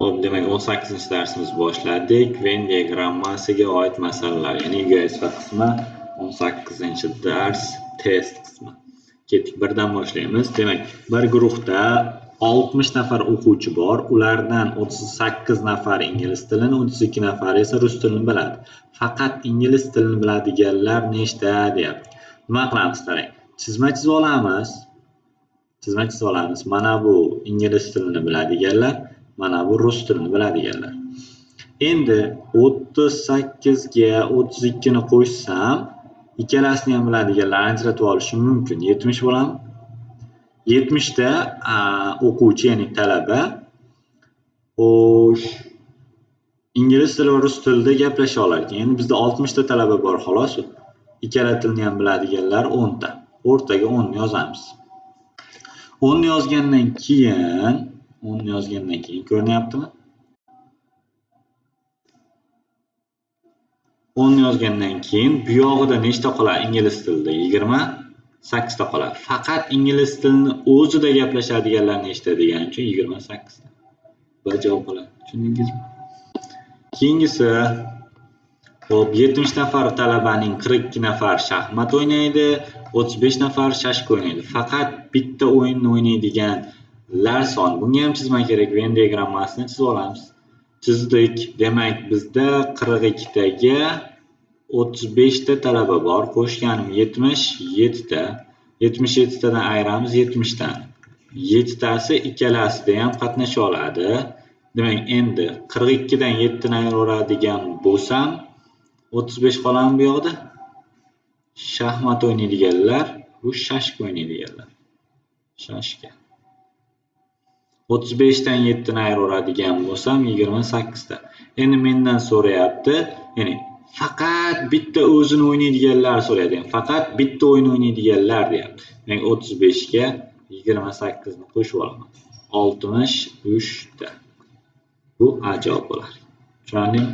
Xo'p, demak 18-darsimiz boshladik. Venn diagrammasiga oid masalalar, ya'ni EGSV qismi 18-dars test qismi. Ketdik, birdan boshlaymiz. Demak, bir guruhda 60 nafar o'quvchi bor. Ulardan 38 nafar ingliz tilini, 32 nafar esa rus tilini biladi. Faqat ingliz tilini biladiganlar nechta deyapti. Nima qilamiz qarang. Chizma chizib olamiz. Mana bu ingliz tilini biladiganlar, mana bu rus tilini biladiganlar. Endi 38 ga 32 ni qo'shsam, ikkalasini ham biladiganlarni ajratib olishim mumkin. 70 bo'ladimi? 70 ta o'quvchi, ya'ni talaba ingliz tili va rus tilida gaplasha olar ekan. Endi bizda 60 ta talaba bor xolos. Ikkala tilni ham biladiganlar 10 ta. O'rtaga 10 ni yozamiz. 10 ni yozgandan keyin ko'rinyaptimi? 10 ni yozgandan keyin bu yog'ida nechta qoladi? Ingliz tilida 28 ta qoladi. Faqat ingliz tilini o'zida gaplashadiganlar nechta deganim uchun 28 ta. Bir javob qoladi. Tushundingizmi? Keyingisi, xo'p, 70 nafar talabaning 42 nafar shaxmat o'ynaydi, 35 nafar shashka o'ynaydi. Faqat bitta o'yinni o'ynaydiganlar soni. Bunga ham chizma kerak. Venn diagrammasini chizib olamiz. Chizdik. Demak, bizda 42 taga 35 ta talaba bor. Qo'shganim 77 ta. 77 tadan ayiramiz 70 tani. 7 tasi ikkalasida ham qatnasha oladi. Demak, endi 42 dan 7 ni ayiradigan bo'lsam, 35 qoladimi bu yoqda? Shaxmat o'ynaydiganlar, bu shashka o'ynaydiganlar. Shashka. 35 dan 7 ni ayiradigan bo'lsam 28 ta. Endi mendan so'rayapti, ya'ni faqat bitta o'zini o'ynaydiganlar so'raydi. Faqat bitta o'yin o'ynaydiganlar deyapti. Demak, 35 ga 28 ni qo'shib olaman. 63 ta. Bu javob bo'ladi. Tushundingmi?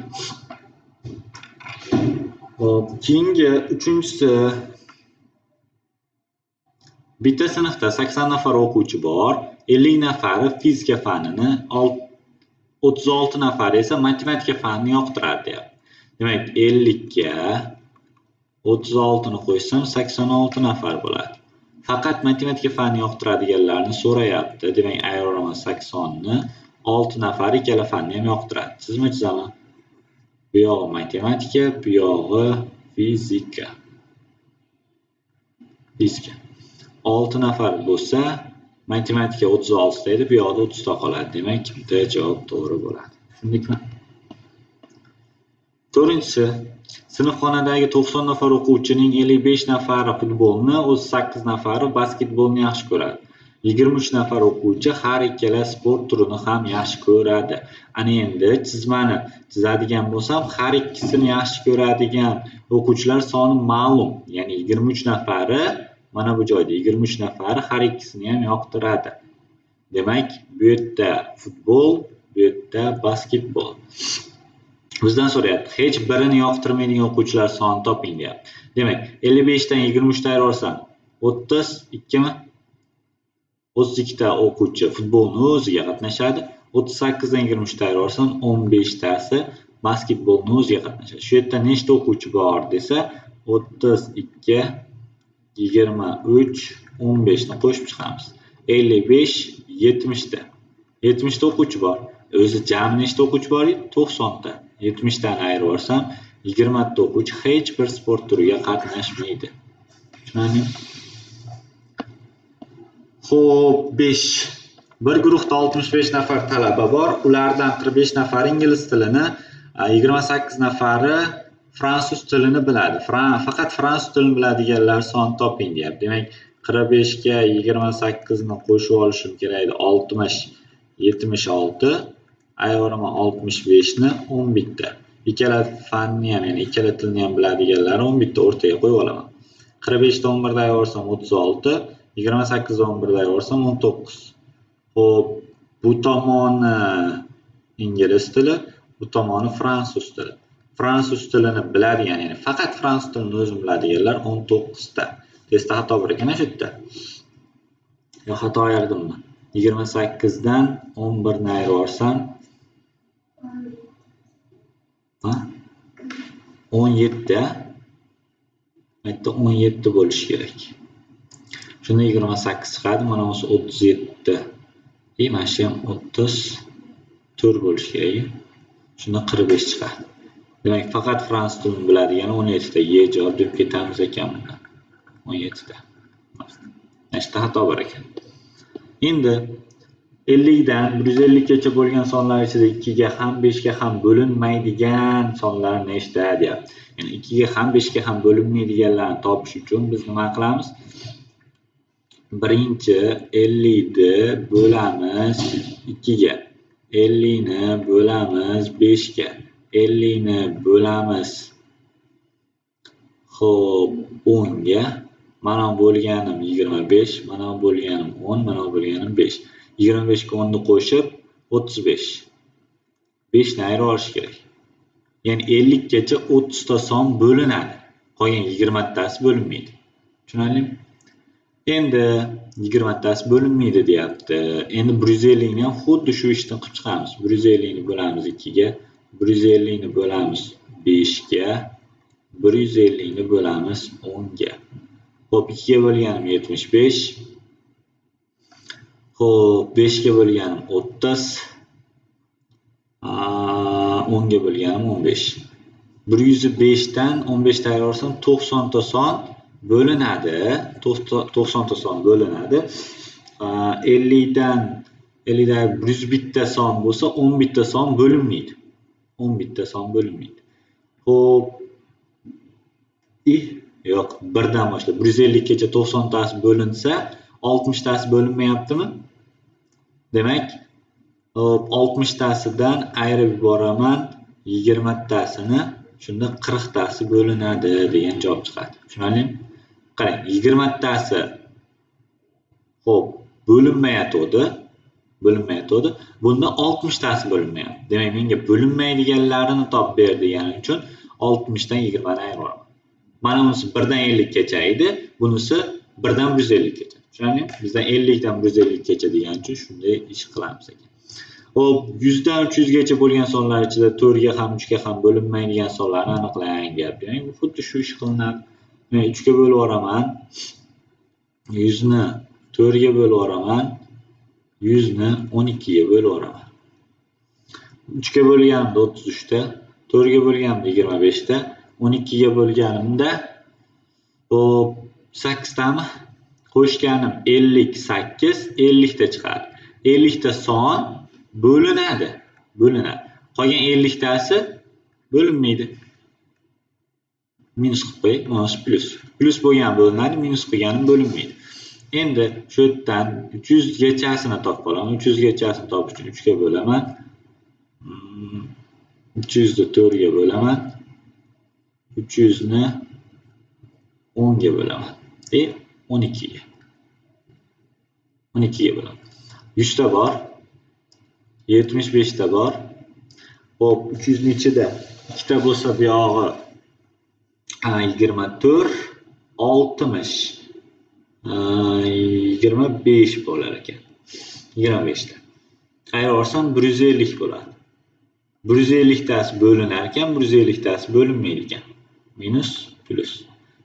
Hop, keyingi uchinchisi. Bitta sinfda 80 nafar o'quvchi bor. 50 nafari fizika fanini, 36 nafari esa matematika fanini yoqtiradi deyapti. Demak, 50 ga 36 ni qo'shsam 86 nafar bo'ladi. Faqat matematika fanini yoqtiradiganlarni so'rayapti. Demak, ayiraman 80 ni 6 nafar ikkala fanni ham yoqtiradi. Chizma chizaman. Bu yog'i matematika, bu yog'i fizika. 6 nafar bo'lsa, matematika 36 ta edi, bu yoqda 30 ta qoladi. Demak, D javob to'g'ri bo'ladi. Tushundikmi? To'rtinchisi, sinfxonadagi 90 nafar o'quvchining 55 nafari futbolni, 38 nafari basketbolni yaxshi ko'radi. 23 nafar o'quvchi har ikkala sport turini ham yaxshi ko'radi. Ana endi chizmani chizadigan bo'lsam, har ikkisini yaxshi ko'radigan o'quvchilar soni ma'lum. Ya'ni 23 nafari mana bu joyda 23 nafari har ikkisini ham yoqtiradi. Demak, bu yerda futbol, bu yerda basketbol. Bizdan so'rayapti, hech birini yoqtirmaydigan o'quvchilar sonini toping deyapti. Demak, 55 dan 23 ta ayirsam 32 mi? 32 ta o'quvchi futbolni o'ziga qatnashadi. 38 dan 23 ta ayirsam 15 tasi basketbolni o'ziga qatnashadi. Shu yerda nechta o'quvchi bor desa, 32, 23, 15 ni qo'shib chiqamiz. 55, 70 ta. 70 ta o'quvchi bor. O'zi jami nechta o'quvchi bor edi? 90 ta. 70 tani ayirib 20 ta o'quvchi hech bir sport turiga qatnashmaydi. Tushundingmi? Xo'p, 5. Bir guruhda 65 nafar talaba bor. Ulardan 45 nafar ingliz tilini, 28 nafari fransuz tilini biladi. Faqat fransuz tilini biladiganlar soni toping deyapti. Demak, 45 ga 28 ni qo'shib olishim kerak edi. 60, 76, ayiraman 65 ni 11 ta. Ikkala fanni ham, ya'ni ikkala tilni ham biladiganlar 11 ta o'rtaga qo'yib olaman. 45 dan 11 ni ayirsam 36, 28 dan 11 ni ayirsam 19. Xo'p, bu tomoni ingliz tili, bu tomoni fransuz tili. Fransuz tilini biladigan, ya'ni faqat fransuz tilini o'zini biladiganlar 19 ta. Testda xato bor ekan shu yerda. Yo, xato ayrdimmi? 28 dan 11 ni ayirsam 17. Bu yerda 17 bo'lishi kerak. Shunda 28 chiqadi. Mana bunisi 37. Mana shu ham 34 bo'lishi kerak. Shunda 45 chiqadi. Demak, faqat fransuz tilini biladigani 17 ta. Y javob deb ketamiz ekan bunda. 17 ta. Mana shu xato bor ekan. Endi 50 dan 150 gacha bo'lgan sonlar ichida 2 ga ham 5 ga ham bo'linmaydigan sonlar nechta deyapti. Ya'ni 2 ga ham 5 ga ham bo'linmaydiganlarni topish uchun biz nima qilamiz? Birinchi 50 ni bo'lamiz 2 ga. 50 ni bo'lamiz 5 ga. 50 ni bo'lamiz xo'p 10 ga. Mana bo'lganim 25, mana bo'lganim 10, mana bo'lganim 5. 25 ga 10 ni qo'shib 35. 5 ni ayirib olish kerak. Ya'ni 50 gacha 30 ta son bo'linadi. Qolgan 20 tasi bo'linmaydi. Tushunarlimi? Endi 20 tasi bo'linmaydi deyapti. Endi 150 ni ham xuddi shu ishni qilib chiqamiz. 150 ni bo'lamiz 2 ga, 150 ni bo'lamiz 5 ga, 150 ni bo'lamiz 10 ga. Xo'p, 2 ga bo'lganim 75. Xo'p, 5 ga bo'lganim 30. 10 ga bo'lganim 15. 105 dan 15 ta ayirarsam 90 ta son bo'linadi. 90 ta son bo'linadi. 50 dan 101 ta son bo'lsa 11 ta son bo'linmaydi. 11 ta son bo'linmaydi. Xo'p, yo'q, 1 dan boshlab 150 gacha 90 tasi bo'linsa 60 tasi bo'linmayaptimi? Demak, 60 tasidan ayirib yuboraman 20 tasini, shunda 40 tasi bo'linadi degan javob chiqadi. Tushunarlimi? Qarang, 20 tasi xo'p, bo'linmayotdi. Bunda 60 tasi bo'linmayapti. Demak, menga bo'linmaydiganlarini topib ber degani uchun 60 dan 20 ni ayirib olaman. Mana bunisi 1 dan 50 gacha edi, bunisi 1 dan 150 gacha. Tushunarlimi? Bizdan 50 dan 150 gacha degan uchun shunday ish qilamiz ekan. Xo'p, 100 dan 300 gacha bo'lgan sonlar ichida 4 ga ham 3 ga ham bo'linmaydigan sonlarni aniqlang deyapti. Ya'ni bu xuddi shu ish qilinadi. Men 3 ga bo'lib yuboraman. 100 ni 4 ga bo'lib yuboraman. 100 ni 12 ga bo'lib yuboraman. 3 ga bo'lganimda 33 ta, 4 ga bo'lganimda 25 ta, 12 ga bo'lganimda 8 tami qo'shganim 58, 50 ta chiqadi. 50 ta son bo'linadi. Qolgan 50 tasi bo'linmaydi. Minus qilib qo'ying, mana shu plus. Plus bo'lgan bo'linadi, minus qilganim bo'linmaydi. Endi shu yerdan 300 gachasini topib olaman. 300 gachasini topish uchun 3 ga bo'laman. 300 ni 4 ga bo'laman. 300 ni 10 ga bo'laman. 12 ga. 12 ga bo'laman. 100 ta bor. 75 ta bor. Xo'p, 300 ni ichida 2 ta bo'lsa bu yog'i 24, 60, 25 bo'lar ekan. 25 ta. Ayirib olsam 150 bo'ladi. 150 tasi bo'linar ekan, 150 tasi bo'linmaydi ekan. Minus, plus.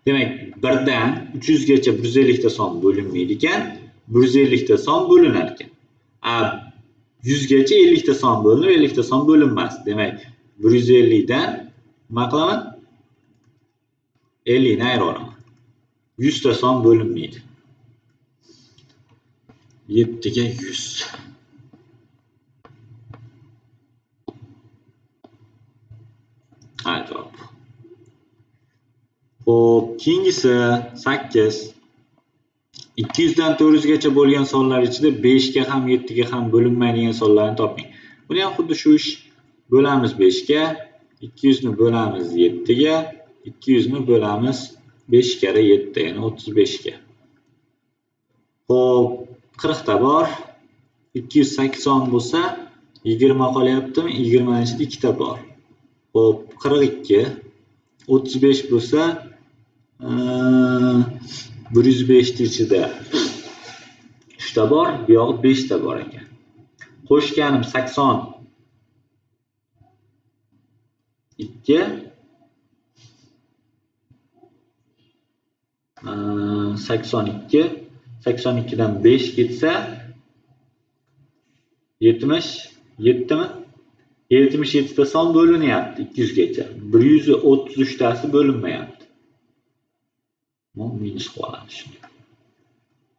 Demak, 1 dan 300 gacha 150 ta son bo'linmaydi ekan, 150 ta son bo'linar ekan. 100 gacha 50 ta son bo'linib, 50 ta son bo'linmas. Demak, 150 dan nima qilaman? 50 ni ayirib olaman. 100 ta son bo'linmaydi. 7 ga 100. Javob. Xo'p, keyingisi 8. 200 dan 400 gacha bo'lgan sonlar ichida 5 ga ham 7 ga ham bo'linmaydigan sonlarni toping. Buni ham xuddi shu ish. Bo'lamiz 5 ga, 200 ni bo'lamiz 7 ga, 200 ni bo'lamiz 5 kara 7, ya'ni 35 ga. Xo'p, 40 ta bor. 280 bo'lsa 20 qolyaptimi? 20 ni ichida 2 ta bor. Xo'p, 42, 35 bo'lsa 105 ta ichida 3 ta bor, bu yog'i 5 ta bor ekan. Qo'shganim 80 2 82 82dan 5 ketsa 77 mi? 77 ta son bo'linyapti 200 gacha. 133 tasi bo'linmayapti. Minus qiladi shuni.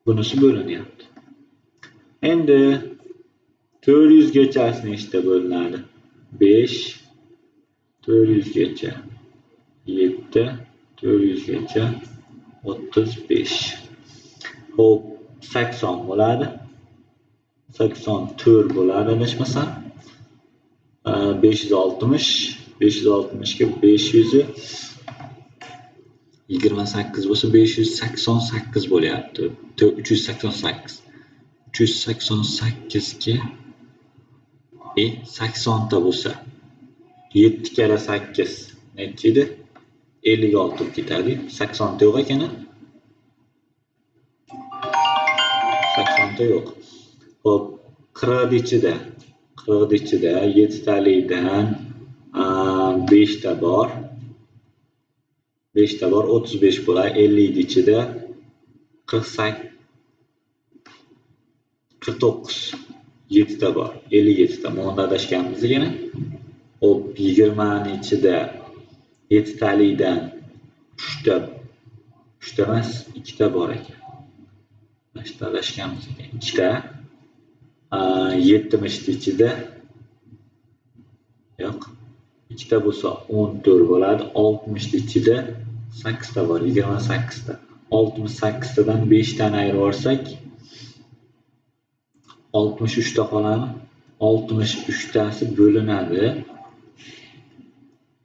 Bunisi bo'linyapti. Endi 400 gachasi nechta bo'linadi? 5 400 gacha 7 400 gacha 35. Xo'p, 80 bo'ladi. 84 bo'ladi adashmasam. 560 560 ga 500 28 bo'lsa 588 bo'lyapti. 388 388 ga 80 ta bo'lsa 7 kara 8 necha edi? 56 bo'lib ketadi. 80 ta yo'q ekan. 80 ta yo'q. Xo'p, 40 ichida 7 talikdan 5 ta bor. 5 ta bor 35 bo'ladi. 50 ichida 48 49 7 ta bor. 57 ta. Mana adashganmiz yana. Xo'p, 20 ni ichida 7 talikdan 3 ta emas, 2 ta bor ekan. Mana adashganmiz ekan. 2 ta 70 ichida yo'q. 2 ta bo'lsa 14 bo'ladi. 60 ichida 8 ta bor, 28 ta. 68 tadan 5 tani ayirib olsak 63 ta qoladi. 63 tasi bo'linadi.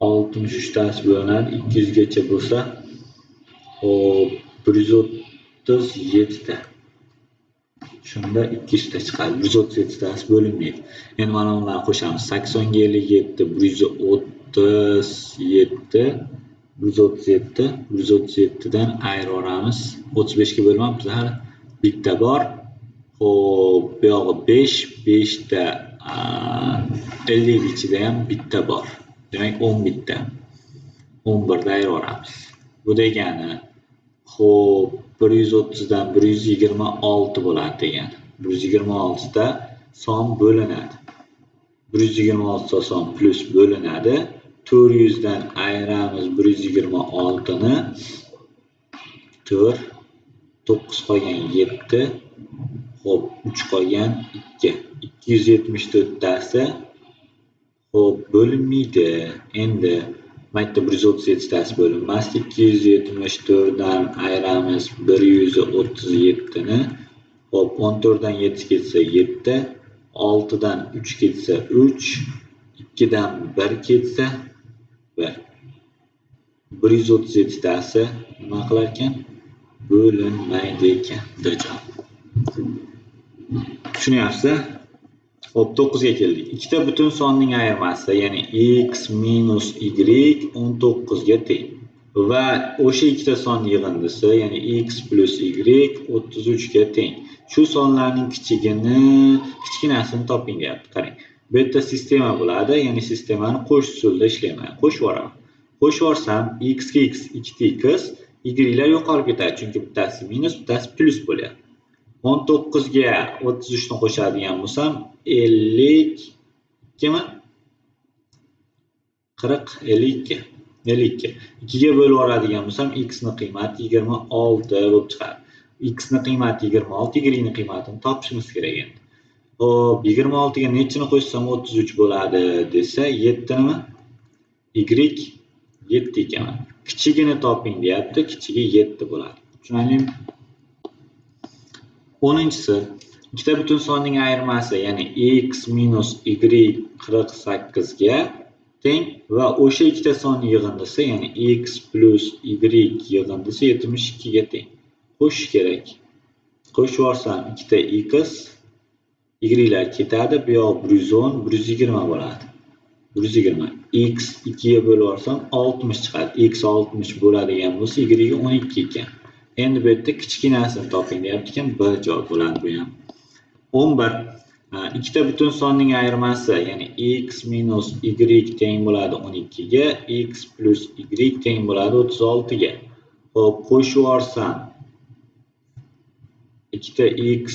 63 tasi bo'linadi 200 gacha bo'lsa, hop 137 ta. Shunda 200 ta chiqadi. 137 tasi bo'linmaydi. Endi mana ularni qo'shamiz. 80 ga 57 137 dan ayirib olamiz. 35 ga bo'lmabmiz hali. Bitta bor. Xo'p, bu yog'i 5 ta 50 ichida ham bitta bor. Demak 10 bitta. 11 da ayirib olamiz. Bu degani xo'p 130 dan 126 bo'ladi degani. 126 ta son bo'linadi. 126 ta son plus bo'linadi. 400 dan ayiramiz 126 ni. 4 9 qolgan 7. Xo'p, 3 qolgan 2. 274 tasi xo'p bo'linmaydi. Endi mayda 137 tasi bo'linmasdi. 274 dan ayiramiz 137 ni. Xo'p, 14 dan 7 ketsa 7, 6 dan 3 ketsa 3, 2 dan 1 ketsa 1. 137 tasi nima qilar ekan? Bo'linmaydi ekan. Tushunyapsizlar? Hop, 9 ga keldik. Ikkita butun sonning ayirmasi, ya'ni x minus y 19 ga teng. Va o'sha ikkita son yig'indisi, ya'ni x plus y 33 ga teng. Shu sonlarning kichkinasini toping deyapti. Qarang. Bu yerda sistema bo'ladi, ya'ni sistemani qo'sh usulda ishlayman. Qo'shib yuboraman. Qo'shib yuborsam x ga x 2x, y lar yo'qolib ketadi, chunki bittasi minus, bittasi plus bo'lyapti. 19 ga 33 ni qo'shadigan bo'lsam 52 mi? 40 52. 2 ga bo'lib yuboradigan bo'lsam x ni qiymati 26 bo'lib chiqadi. X ni qiymati 26, y ni qiymatini topishimiz kerak endi. Xo'p, 26 ga nechini qo'shsam 33 bo'ladi desa, 7 nima? Y 7 ekan. Kichigini toping deyapti, kichigi 7 bo'ladi. Tushunarlimi? 10-si. Ikkita butun sonning ayirmasi, ya'ni x minus y 48 ga teng va o'sha ikkita son yig'indisi, ya'ni x plus y yig'indisi 72 ga teng. Qo'shish kerak. Qo'shib yuborsam ikkita x, y lar ketadi, bu yoq 110, 120 bo'ladi. 120. X 2 ga bo'lib yuborsam 60 chiqadi. X 60 bo'ladigan bo'lsa, y 12 ekan. Endi bu yerda kichkinasini toping deyapti ekan, bir javob bo'ladi bu ham. 11. Ikkita butun sonning ayirmasi, ya'ni x minus y teng bo'ladi 12 ga, x plus y teng bo'ladi 36 ga. Xo'p, qo'shib yuborsam ikkita x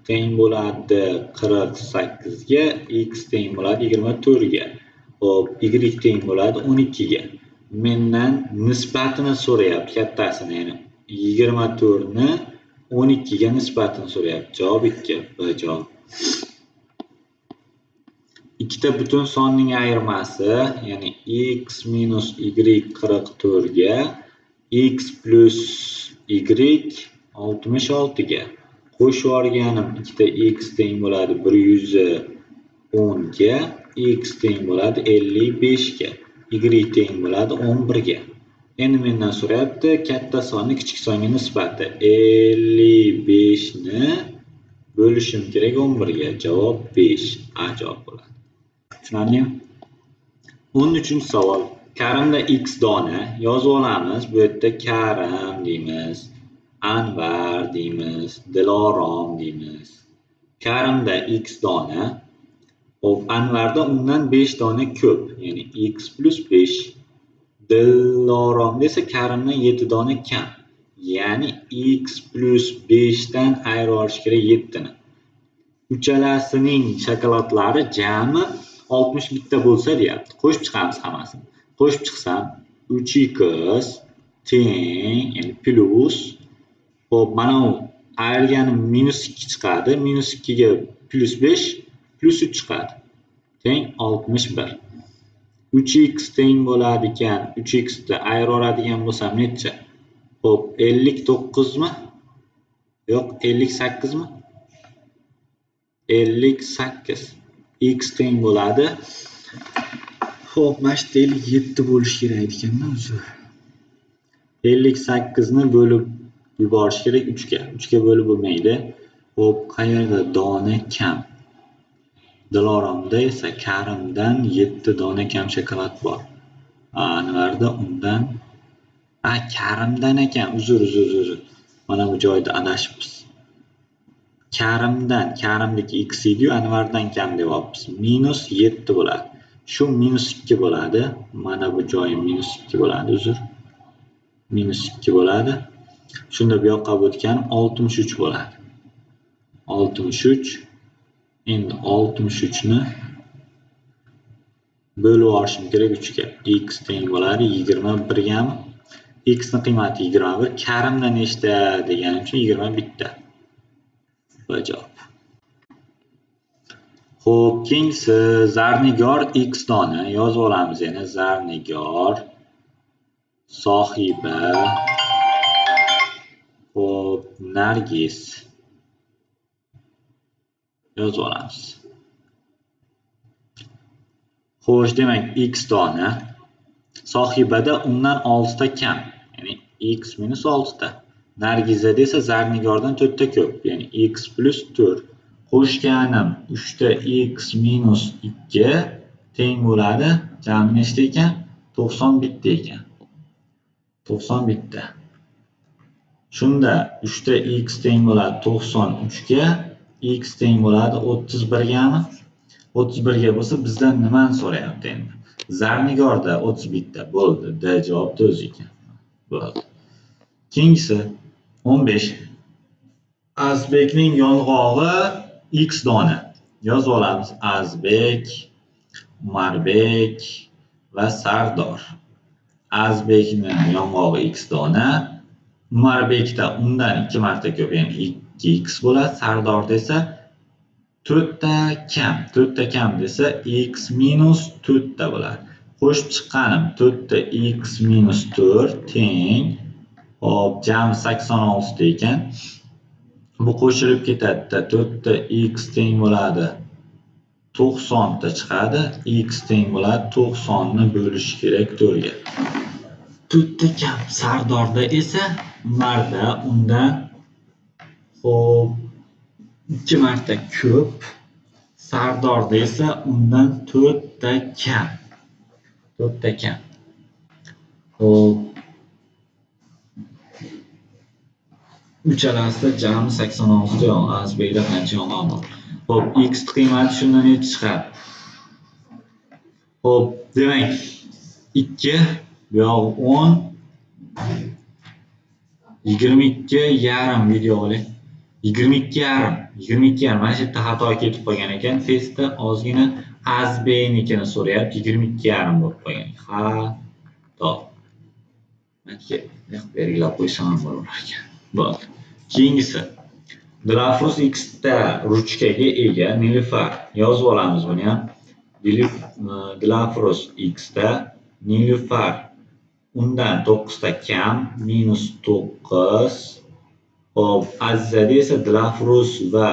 teng bo'ladi 48 ga, x teng bo'ladi 24 ga. Xo'p, y teng bo'ladi 12 ga. Mendan nisbatini so'rayapti, kattasini, ya'ni 24 ni 12 ga nisbatini so'rayapti. Javob 2. B javob. Ikkita butun sonning ayirmasi, ya'ni x minus y 44 ga, x plus y 66 ga. Qo'shib yuborganim ikkita x teng bo'ladi 110 ga, x teng bo'ladi 55 ga, y teng bo'ladi 11 ga. Endi mendan so'rayapti katta sonni kichik songa nisbati. 55 ni bo'lishim kerak 11 ga. Javob 5. A javob bo'ladi. Tushunarlimi? 13-savol. Karimda x dona yozib olamiz. Bu yerda Karim deymiz, Anvar deymiz, Dilorom deymiz. Karimda x dona, hop, Anvarda undan 5 dona ko'p, ya'ni x plus 5. Diloromda esa Karimdan 7 dona kam, ya'ni x plus 5 dan ayirib olish kerak 7 ni. Uchalasining shokoladlari jami 61 ta bo'lsa deyapti. Qo'shib chiqamiz hammasini. Qo'shib chiqsam 3x teng, ya'ni plus, hop, mana u ayirganim -2 chiqadi. -2 ga plus 5 plus 3 chiqadi. Teng 61. 3x teng bo'ladi ekan, 3x ni ayirib oladigan bo'lsam necha? Hop, 59 mi? Yo'q, 58 mi? 58. X teng bo'ladi. Xo'p, mana shu 57 bo'lish kerak ekanda o'zi. 58 ni bo'lib yuborish kerak 3 ga. 3 ga bo'lib bo'lmaydi. Xo'p, qayerda dona kam? Diloromda esa Karimdan 7 dona kam shokolad bor. Anvarda undan Karimdan ekan. Uzr. Mana bu joyda adashibmiz. Karimdagi x edi-yu, Anvardan kam deyapmiz. -7 bo'ladi. Shu -2 bo'ladi. Mana bu joyi -2 bo'ladi, uzr. -2 bo'ladi. Shunda bu yoqqa o'tganim 63 bo'ladi. 63. Endi 63 ni bo'lib olishim kerak 3 ga. X teng bo'ladi 21 gami? X ni qiymati 21. Karimda nechta deganim uchun 21 ta. Bu javob. Xo'p, keyingisi Zarnigor x dona yozib olamiz. Yana Zarnigor Sohiba, xo'p, Nargis yozib olamiz. Xo'sh, demak x dona Sohibada undan 6 ta kam, ya'ni x minus 6 ta. Nargizada esa Zarnigordan 4 ta ko'p, ya'ni x plus 4. Qo'shganim 3 ta x minus 2 teng bo'ladi. Jami nechta ekan? 91 ta ekan. 91 ta. Shunda 3 ta x teng bo'ladi 93 ga, x teng bo'ladi 31 gami? 31 ga bo'lsa bizdan nimani so'rayapti endi? Zarnigorda 31 ta bo'ldi. D javobda o'zi ekan. Bo'ldi. Keyingisi 15. Azbekning yong'og'i x dona. Yozib olamiz. Azbek, Umarbek va Sardor. Azbekning yong'og'i x dona. Umarbekda undan 2 marta ko'p, ya'ni 2x bo'ladi. Sardorda esa 4 ta kam. 4 ta kam desa x minus 4 ta bo'ladi. Qo'shib chiqqanim 4 ta x minus 4 teng, hop, jami 86 ta ekan. Bu qo'shilib ketadi. 4 ta x teng bo'ladi 90 ta chiqadi. X teng bo'ladi 90 ni bo'lish kerak 4 ga. 4 ta kam. Sardorda esa Umarda undan, hop, 2 marta ko'p. Sardorda esa undan 4 ta kam. 4 ta kam. Hop. Uchalasida jami 86 ta yong'oq. Azbekda qancha yong'oq bor? Hop, x qiymati shundan necha chiqadi? Hop, demak 2, bu yoq 10, 22 yarim video oling. 22 yarim. Mana shu yerda xato ketib qolgan ekan. Testda ozgina azbeynikini so'rayapti. 22 yarim bo'lib qolgan. Xato. Mana belgilab qo'ysam bo'lar ekan. Bo'ldi. Keyingisi. Dilafruz X ta ruchkaga ega Nilufar. Yozib olamiz buni ham. Dilafruz X ta Nilufar. Undan 9 ta kam -9. Hop, Azizada esa Dilafruz va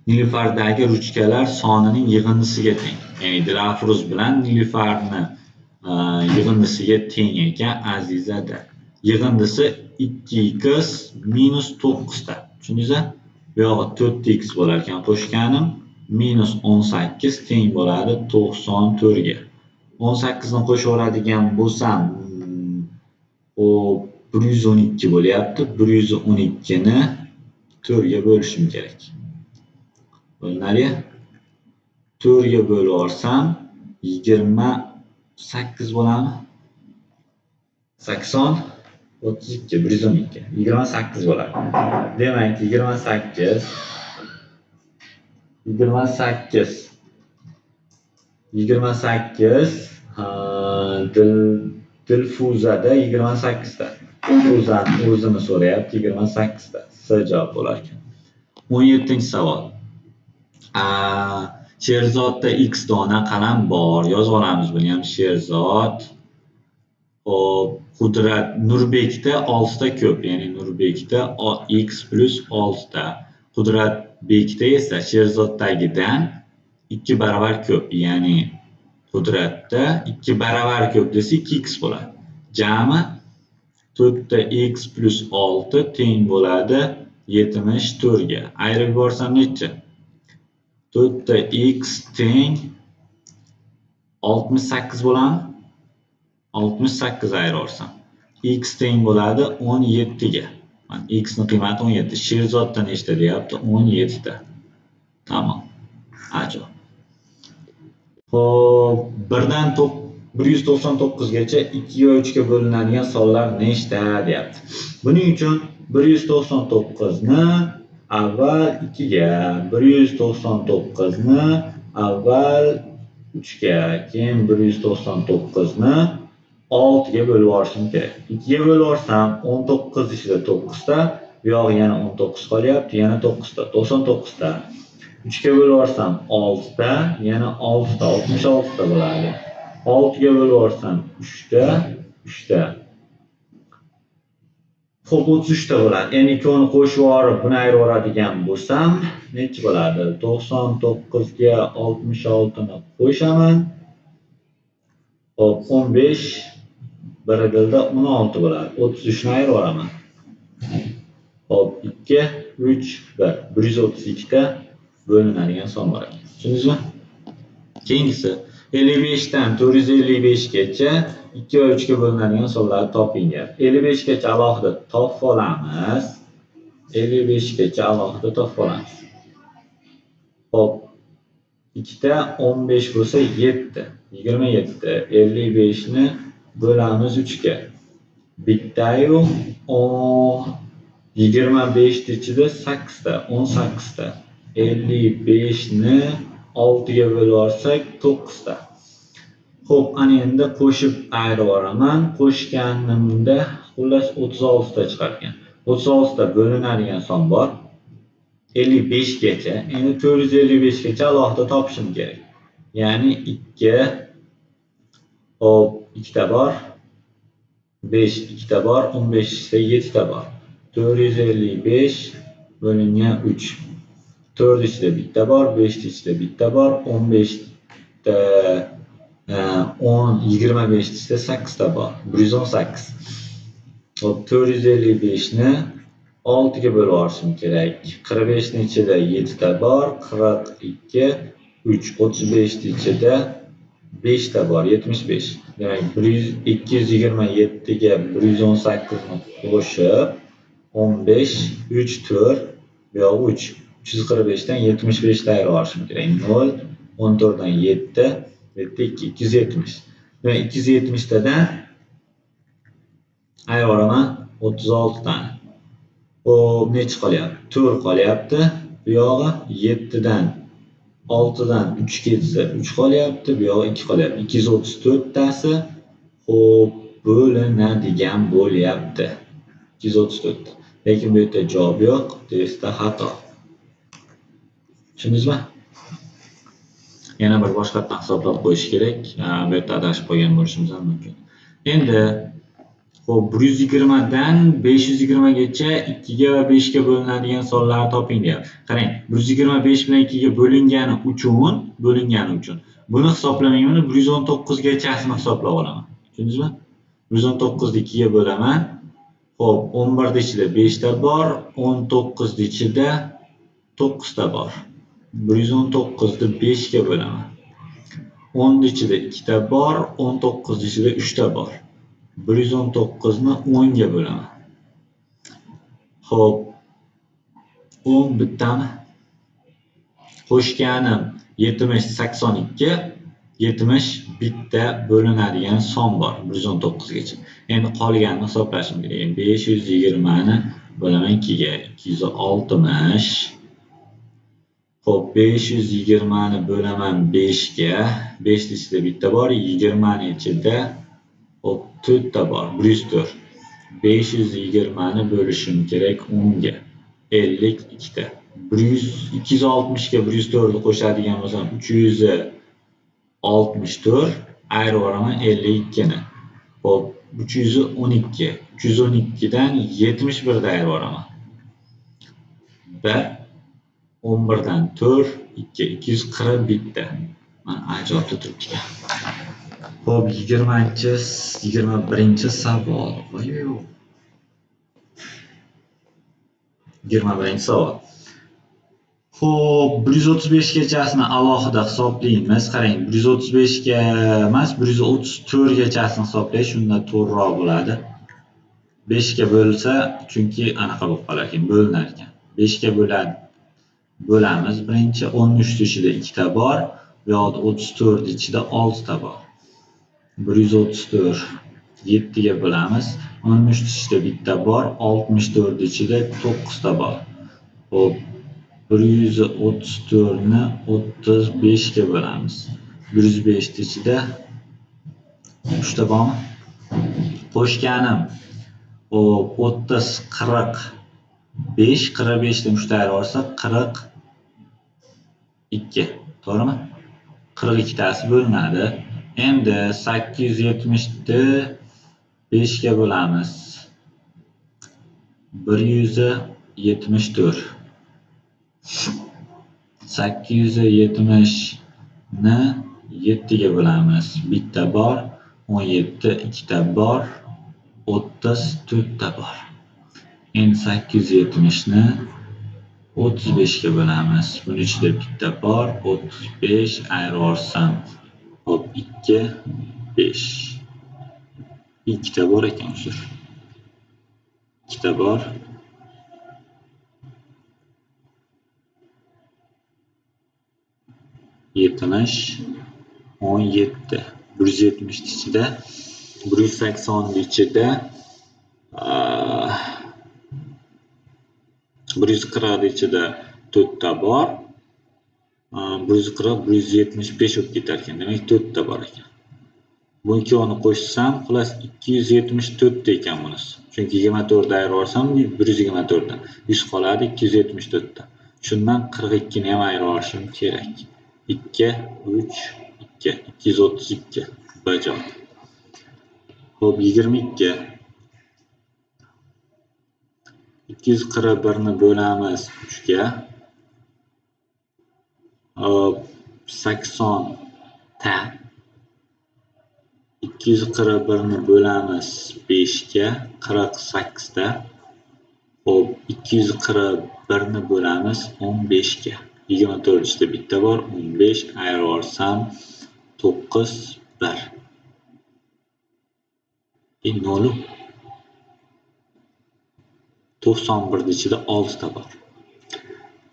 Nilufardagi ruchkalar sonining yig'indisiga teng. Ya'ni Dilafruz bilan Nilufarni yig'indisiga teng ekan Azizada. Yig'indisi 2x -9 ta. Tushundingizmi? Bu yog'i 4x bo'lar ekan qo'shganim. -18 teng bo'ladi 94 ga. 18 ni qo'shib oladigan bo'lsam, o 112 bo'lyapti. 112 ni 4 ga bo'lishim kerak. Bo'linadi. 4 ga bo'lib olsam 28 bo'ladimi? 80 32 112 28 bo'ladi. Demak 28 Dilfuzada 28 ta. Dilfuzani o'zini so'rayapti 28 ta. S javob bo'lar ekan. 17-savol. Sherzodda x dona qalam bor. Yozib olamiz buni ham. Sherzod. Hop, Qudrat Nurbekda 6 ta ko'p, ya'ni Nurbekda x + 6 ta. Qudratbekda esa Sherzoddagidan 2 baravar ko'p, ya'ni Qudratda 2 baravar ko'p desa 2x bo'ladi. Jami 4 ta x + 6 teng bo'ladi 74 ga. Ayirib yuborsam necha? 4 ta x teng 68 bo'ladimi? 68 ayirarsam x teng bo'ladi 17 ga. Mana x ni qiymati 17. Sherzodda nechta deyapti? 17 ta. Tamom. Ajoyib. Xo'p, 1dan 199 gacha 2 va 3 ga bo'linadigan sonlar nechta deyapti. Buning uchun 199 ni avval 2 ga, 199 ni avval 3 ga, keyin 199 ni 6 ga bo'lib olishim kerak. 2 ga bo'lib olsam 19 ichida 9 ta, bu yoq yana 19 qolyapti, yana 9 ta, 99 ta. 3 ga bo'lib olsam 6 ta, yana 6 ta, 66 ta bo'ladi. 6 ga bo'lib olsam 3 ta, 3 ta. Xo'p, 33 ta bo'ladi. Endi ikkovini qo'shib olib, buni ayirib oladigan bo'lsam, necha bo'ladi? 99 ga 66 ni qo'shaman. Hop, 15 biridilda 16 bo'ladi. 33 ni ayirib olaman. Hop, 2, 3, 1. 132 ta bo'linadigan son bor ekan. Tushundingizmi? Keyingisi 55 dan 455 gacha 2 va 3 ga bo'linadigan sonlarni toping. 55 gacha alohida topib olamiz. 55 gacha alohida topib olamiz. Hop, 2 ta 15 bo'lsa 7, 27. 55 ni bo'lamiz 3 ga. Bittayu 25 ichida 8 ta, 18 ta. 55 ni 6 ga bo'lib olsak 9 ta. Xo'p, ana endi qo'shib ayirib olaman. Qo'shganimda xullas 36 ta chiqar ekan. 36 ta bo'linadigan son bor. 55 gacha. Endi 455 gacha alohida topishim kerak. Ya'ni 2, hop, 2 ta bor. 5 2 ta bor, 15 ise 7 ta bor. 455 bo'lingan 3. 4 ichida bitta bor, 5 ichida bitta bor, 15 ta 25 ichida 8 ta bor. 118. Hop, 455 ni 6 ga bo'lib olishim kerak. 45 ni ichida 7 ta bor, 42, 3, 35 ni ichida 5 ta bor, 75. Demak, 227 ga 118 ni qo'shib 15, 3, 4, bu yoq 3. 345 dan 75 ta ayirib kerak. 0, 14 dan 7, 7, 2, 270. Demak, 270 tadan ayirib olaman 36 tani. Xo'p, necha qolyapti? 4 qolyapti. Bu yog'i 7 dan 6 dan 3 ketsa 3 qolyapti. Bu yog'i 2 qolyapti. 234 tasi. Xo'p, bo'linadigan bo'lyapti. 234 ta. Lekin bu yerda javob yo'q, testda xato. Tushundingizmi? Yana bir boshqatdan hisoblab qo'yish kerak. Bu yerda adashib qolgan bo'lishimiz ham mumkin. Endi xo'p, 120 dan 520 gacha 2 ga va 5 ga bo'linadigan sonlarni toping deyapti. Qarang, 125 bilan 2 ga bo'lingani uchun buni hisoblamayman, 119 gachasini hisoblab olaman. Tushundingizmi? 119 ni 2 ga bo'laman. Xo'p, 11 ni ichida 5 ta bor, 19 ni ichida 9 ta bor. 119 ni 5 ga bo'laman. 10 ni ichida 2 ta bor, 19 ni ichida 3 ta bor. 119 ni 10 ga bo'laman. Xo'p, 10 bittami? Qo'shganim 70 82, 70 bitta bo'linadigan son bor 119 gacha. Endi qolganini hisoblashim kerak. 520 ni bo'laman 2 ga 260. Xo'p, 520 ni bo'laman 5 ga. 5 ni ichida bitta bor, 20 ni ichida xo'p 4 ta bor, 104. 520 ni bo'lishim kerak 10 ga. 52 ta. 260 ga 104 ni qo'shadigan bo'lsam 364, ayirib olaman 52 ni. Xo'p, 312. 312 dan 71 ni ayirib olaman. 1, 11 dan 4, 2, 241 ta. Mana ajobda turibdi. Xo'p, 21 savol. Voy-yo. 21 savol. Xo'p, 135 gachasini alohida hisoblaymiz. Qarang, 135 ga emas, 134 gachasini hisoblay, shunda to'g'riroq bo'ladi. 5 ga bo'lsa, chunki anaqa bo'lib qolar ekan, bo'linar ekan. 5 ga bo'lamiz. Birinchi 13 ichida 2 ta bor, bu yoqda 34 ichida 6 ta bor. 134 7 ga bo'lamiz. 13 ichida bitta bor, 64 ichida 9 ta bor. Xo'p, 134 ni 35 ga bo'lamiz. 105 ichida 3 ta bormi? Qo'shganim. Xo'p, 30 45, 45 dan 3 ta ayirib olsa 42. To'g'rimi? 42 tasi bo'linadi. Endi 870 ni 5 ga bo'lamiz. 174. 870 ni 7 ga bo'lamiz. Bitta bor, 17, 2 ta bor, 30, 4 ta bor. Endi 870 ni 35 ga bo'lamiz. Buning ichida bitta bor, 35 ayirib olsam, hop 2, 5. 2 ta bor ekan, uzr. 2 ta bor. 70, 17. 170 ichida, 180 ichida 140 ichida 4 ta bor. 140, 175 bo'lib ketar ekan. Demak, 4 ta bor ekan. Bu ikkovini qo'shsam, xullas 274 ta ekan bunisi. Chunki 24 ayirib olsam 124 dan 100 qoladi, 274 ta. Shundan 42 ni ham ayirib olishim kerak. 2, 3, 2, 232. Bajon. Xo'p, 22. 241 ni bo'lamiz 3 ga. 80 ta. 241 ni bo'lamiz 5 ga, 48 ta. Xo'p, 241 ni bo'lamiz 15 ga. 24 ichida bitta bor, 15 ayirib olsam 9 1. 0 91 ichida 6 ta bor.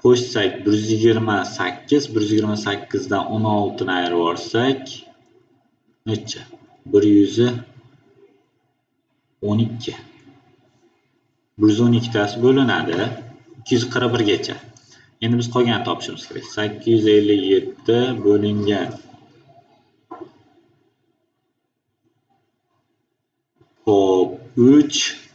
Qo'shsak 128, 128 dan 16 ni ayirib olsak necha? 112. 112 tasi bo'linadi 241 gacha. Endi biz qolganini topishimiz kerak. 857 bo'lingan 3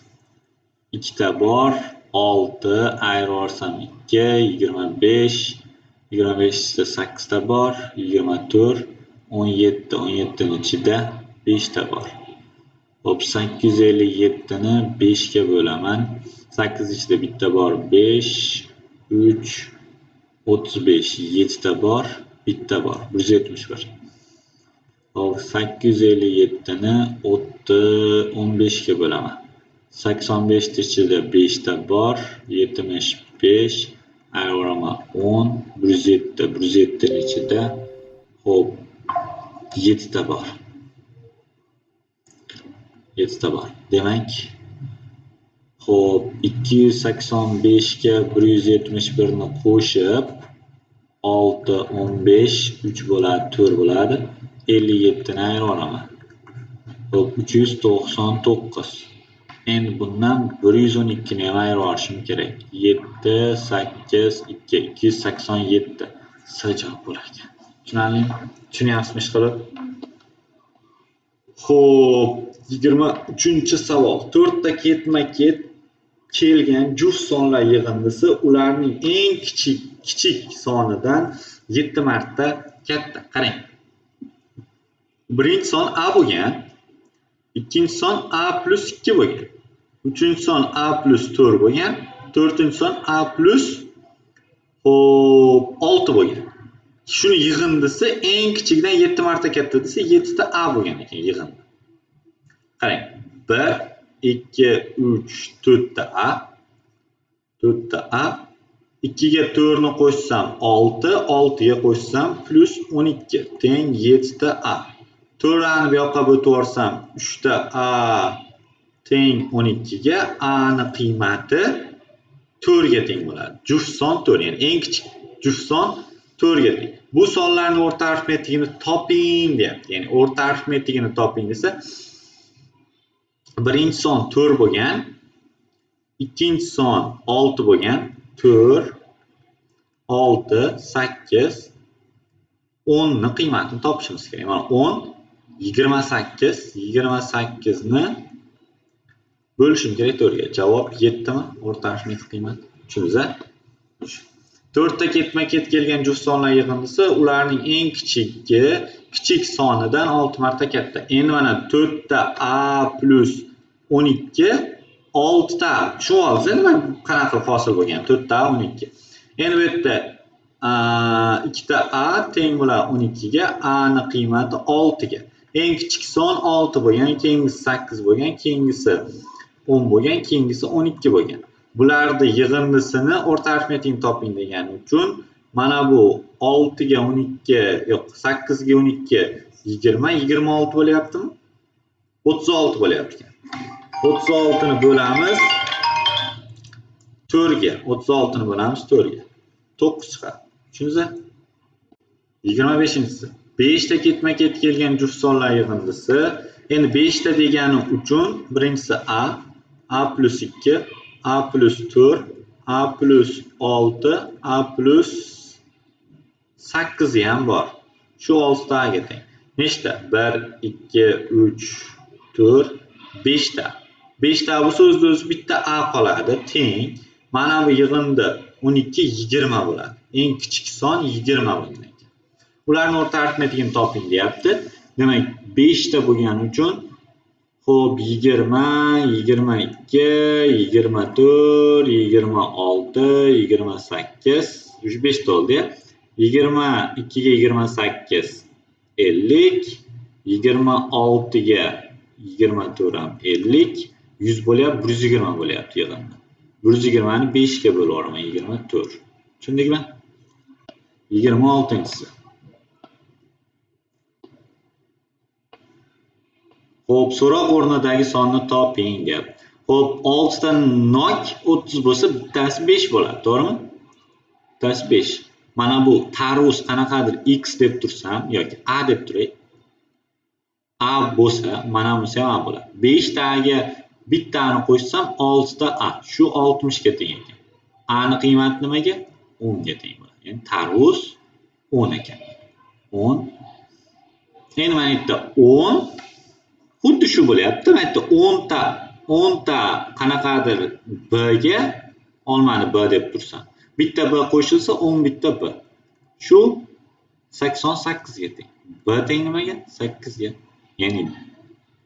2 ta bor, 6 ayirib olsam 2, 25, 25 da 8 ta bor, 24, 17, 17 ning ichida 5 ta bor. Hop, 857 ni 5 ga bo'laman. 8 ichida bitta bor, 5, 3, 35, 7 ta bor, bitta bor, 171. Hop, 857 ni 15 ga bo'laman. 85 ichida 5 ta bor, 75, ayvaraman 10, 107, 107 ning ichida hop 7 ta bor. 7 ta bor. Demak, hop 285 ga 171 ni qo'shib 6, 15, 3 bo'ladi, 4 bo'ladi. 57 ni ayirib olaman. Hop 399. Endi bundan 112 ni ham ayirib olishim kerak. 7, 8, 2, 287. C javob bo'lar ekan. Tushunarlimi? Tushunyapsizmi ishqilib? Xo'p, 23-savol. 4 ta ketma-ket kelgan juft sonlar yig'indisi ularning eng kichik sonidan 7 marta katta. Qarang. Birinchi son A bo'lgan, ikkinchi son A plus 2 bo'lgan, uchinchi son A plus 4 bo'lgan, to'rtinchi son A plus 6 bo'lgan. Shuni yig'indisi eng kichikdan 7 marta katta desa 7 ta A bo'lgan ekan yig'indi. Qarang. 1, 2, 3, 4 ta A. 4 ta A. 2 ga 4 ni qo'shsam 6, 6 ga qo'shsam plus 12 teng 7 ta A. 4 ni bu yoqqa bo'tib yuborsam 3 ta A teng 12 ga A ni qiymati 4 ga teng bo'ladi. Juft son 4, ya'ni eng kichik juft son 4 ga teng. Bu sonlarning o'rta arifmetikini toping deyapti. Ya'ni o'rta arifmetikini toping desa, birinchi son 4 bo'lgan, ikkinchi son 6 bo'lgan, 4, 6, 8, 10 ni qiymatini topishimiz kerak. Mana 10, 28, 28 ni bo'lishim kerak 4 ga. Javob 7 mi? O'rta arifmetik qiymat. Tushundingiz-a? 4 ta ketma-ket kelgan juft sonlar yig'indisi ularning eng kichik sonidan 6 marta katta. Endi mana 4 ta A plus 12, 6 ta. Tushunib oldingiz, nima qanaqa hosil bo'lgan? 4 ta 12. Endi bu yerda 2 ta A teng bo'ladi 12 ga, A ni qiymati 6 ga. Eng kichik son 6 bo'lgan, keyingisi 8 bo'lgan, keyingisi 10 bo'lgan, keyingisi 12 bo'lgan. Bularni yig'indisini o'rta arifmetikni toping degani uchun mana bu 6 ga 12, yo'q, 8 ga 12 20, 26 bo'lyaptimi? 36 bo'lyapti. 36 ni bo'lamiz 4 ga. 36 ni bo'lamiz 4 ga. 9 chiqadi. Tushundingizmi? 25-si. 5 ta ketma-ket kelgan juft sonlar yig'indisi. Endi 5 ta degani uchun birinchisi A plus 2, A plus 4, A plus 6, A plus 8 ham bor. Shu 6 taga teng. Nechta? 1, 2, 3, 4, 5 ta. 5 ta bo'lsa o'z-o'zi bitta A qoladi, teng. Mana bu yig'indi 12, 20 bo'ladi. Eng kichik son 20 bo'lgan ekan. Ularning o'rta arifmetikini toping deyapti. Demak, 5 ta bo'lgani uchun xo'p 20, 22, 24, 26, 28, 5 ta oldi. 22 ga 28 50, 26 ga 24 ham 50, 100 bo'lyapti, 120 bo'lyapti yig'indi. 120 ni 5 ga bo'lib olaman, 24. Tushundingmi? 26-si. Xo'p, so'roq o'rnidagi sonni toping deb. Xo'p, 6 ta nok 30 bo'lsa, bittasi 5 bo'ladi, to'g'rimi? Bittasi 5. Mana bu tarvuz qanaqadir x deb tursam yoki a deb turay. A bo'lsa, mana bunisi ham a bo'ladi. 5 taga bittani qo'shsam 6 ta a. Shu 60 ga teng ekan. A ni qiymati nimaga? 10 ga teng bo'ladi. Ya'ni tarvuz 10 ekan. 10. Endi mana bu yerda 10 xuddi shu bo'lyapti. Mana bu yerda 10 ta qanaqadir b ga olmani b deb tursam, bitta b qo'shilsa 10 bitta b. Shu 88 ga teng. B teng nimaga? 8 ga. Ya'ni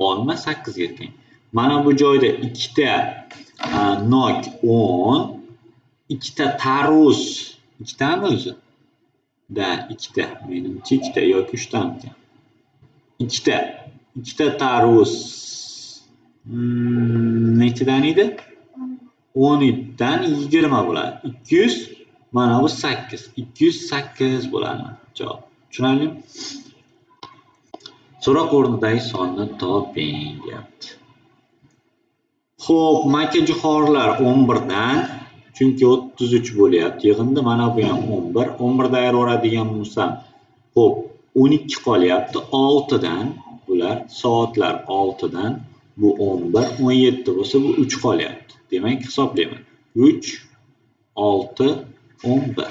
olma 8 ga teng. Mana bu joyda ikkita nok 10, ikkita tarvuz, ikkitami o'zi? Da, ikkita. Menimcha ikkita yoki 3 tamikan. Ikkita tarvuz nechidan edi? 10 dan 20 bo'ladi. 200, mana bu 8. 208 bo'ladi javob. Tushunarlimi? So'roq o'rnidagi sonni toping deyapti. Xo'p, makajo'xorilar 11 dan, chunki 33 bo'lyapti. Yig'indi mana bu ham 11. 11 dan ayiradigan bo'lsam, xo'p, 12 qolyapti. 6 dan bular soatlar 6 dan bu 11, 17 bo'lsa bu 3 qolyapti. Demak, hisoblayman. 3, 6, 11.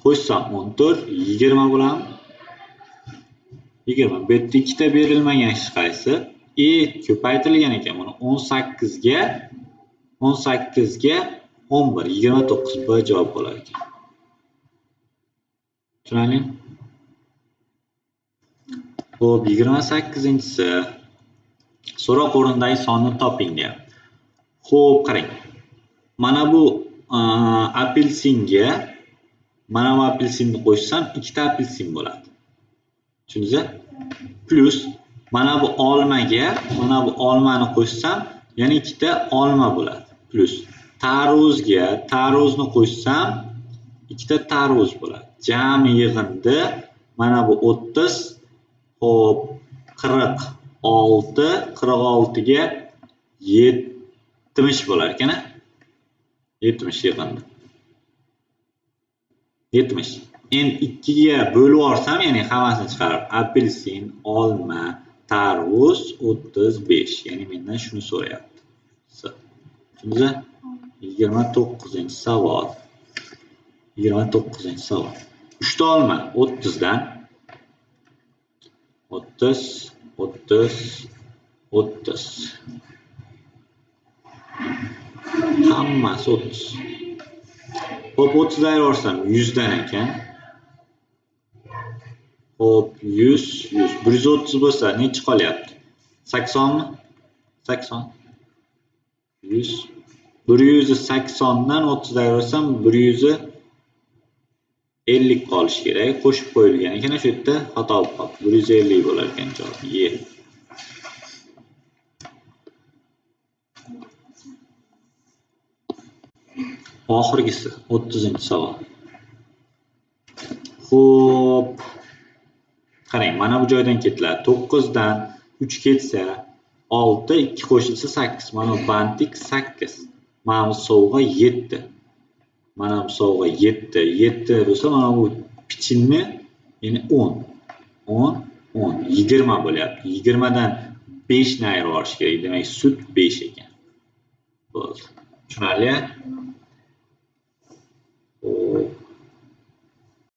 Qo'shsam 14, 20 bo'ladimi? 20. Bu yerda ikkita berilmagan hech qaysi. Ko'paytirilgan ekan. Buni 18 ga 11, 29 b javob bo'lar ekan. Tushunarlimi? Xo'p, 28-si. So'roq o'rnidagi sonni toping deyapti. Xo'p, qarang. Mana bu apelsinga mana bu apelsinni qo'shsam, ikkita apelsin bo'ladi. Tushundingizmi? Plus mana bu olmaga mana bu olmani qo'shsam, yana ikkita olma bo'ladi. Plus tarvuzga tarvuzni qo'shsam, ikkita tarvuz bo'ladi. Jami yig'indi mana bu 30, xo'p, 46 ga 70 bo'lar ekan. 70 yig'indi. 70. Endi 2 ga bo'lib yuborsam, ya'ni hammasini chiqarib, apelsin, olma, tarvuz 35. Ya'ni mendan shuni so'rayapti. Tushundingizmi? 29-savol. 29-savol. 3 ta olma 30 dan 30, 30. Hammasi 30. Xo'p, 30 dan ayirarsam 100 dan ekan. Xo'p, 100. 130 bo'lsa nechi qolyapti? 80 mi? 80. 100. 180 dan 30 dan ayirarsam 150 qolish kerak. Qo'shib qo'yilgan ekan, shu yerda xato bo'lib qoldi. 150 bo'lar ekan javob. Oxirgisi 30-savol. Xo'p. Qarang, mana bu joydan ketiladi. 9 dan 3 ketsa 6, 2 qo'shilsa 8. Mana bu bantik 8. Mana bu sovg'a 7. Mana bu sovg'a 7. 7 bo'lsa mana bu pichinni, ya'ni 10. 10, 10, 20 bo'lyapti. 20 dan 5 ni ayirib olish kerak. Demak, sut 5 ekan. Bo'ldi. Tushunarli?